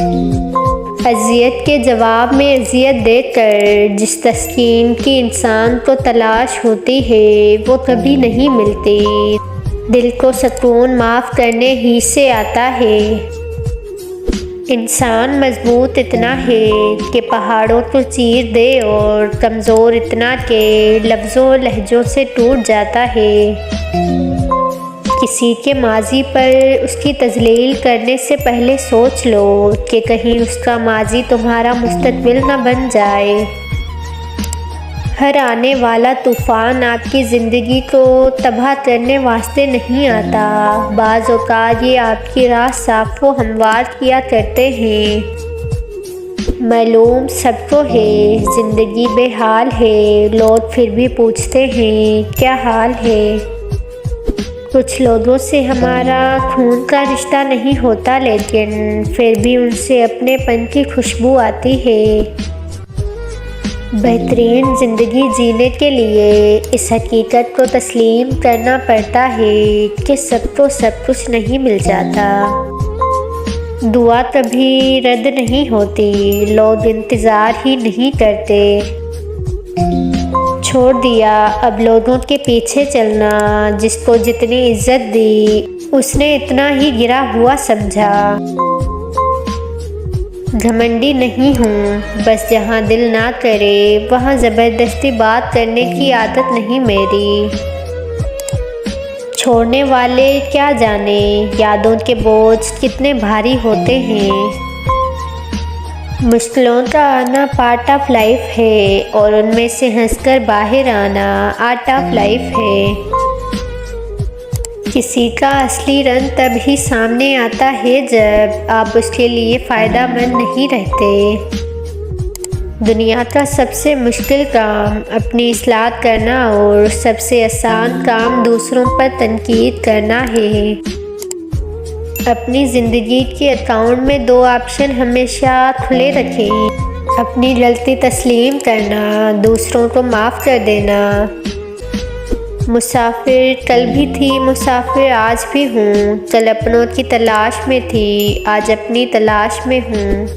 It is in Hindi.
अज़ियत के जवाब में अज़ियत देकर जिस तस्कीन की इंसान को तलाश होती है वो कभी नहीं मिलती। दिल को सुकून माफ़ करने ही से आता है। इंसान मजबूत इतना है कि पहाड़ों को चीर दे और कमज़ोर इतना कि लफ्ज़ों लहजों से टूट जाता है। किसी के माजी पर उसकी तजलील करने से पहले सोच लो कि कहीं उसका माजी तुम्हारा मुस्तकबिल न बन जाए। हर आने वाला तूफ़ान आपकी ज़िंदगी को तबाह करने वास्ते नहीं आता। बाज़ औक़ात ये आपकी राह साफ़ व हमवार किया करते हैं। मालूम सबको है ज़िंदगी बेहाल है, लोग फिर भी पूछते हैं क्या हाल है। कुछ लोगों से हमारा खून का रिश्ता नहीं होता, लेकिन फिर भी उनसे अपनेपन की खुशबू आती है। बेहतरीन ज़िंदगी जीने के लिए इस हकीकत को तस्लीम करना पड़ता है कि सबको सब कुछ नहीं मिल जाता। दुआ कभी रद्द नहीं होती, लोग इंतज़ार ही नहीं करते। छोड़ दिया अब लोगों के पीछे चलना, जिसको जितनी इज्जत दी उसने इतना ही गिरा हुआ समझा। घमंडी नहीं हूँ, बस जहाँ दिल ना करे वहाँ ज़बरदस्ती बात करने की आदत नहीं मेरी। छोड़ने वाले क्या जाने यादों के बोझ कितने भारी होते हैं। मुश्किलों का आना पार्ट ऑफ लाइफ है और उनमें से हंसकर बाहर आना आर्ट ऑफ लाइफ है। किसी का असली रंग तब ही सामने आता है जब आप उसके लिए फ़ायदा मंद नहीं रहते। दुनिया का सबसे मुश्किल काम अपनी इस्लाह करना और सबसे आसान काम दूसरों पर तनकीद करना है। अपनी ज़िंदगी के अकाउंट में 2 ऑप्शन हमेशा खुले रखें, अपनी गलती तस्लीम करना, दूसरों को माफ़ कर देना। मुसाफिर कल भी थी, मुसाफिर आज भी हूँ, कल अपनों की तलाश में थी, आज अपनी तलाश में हूँ।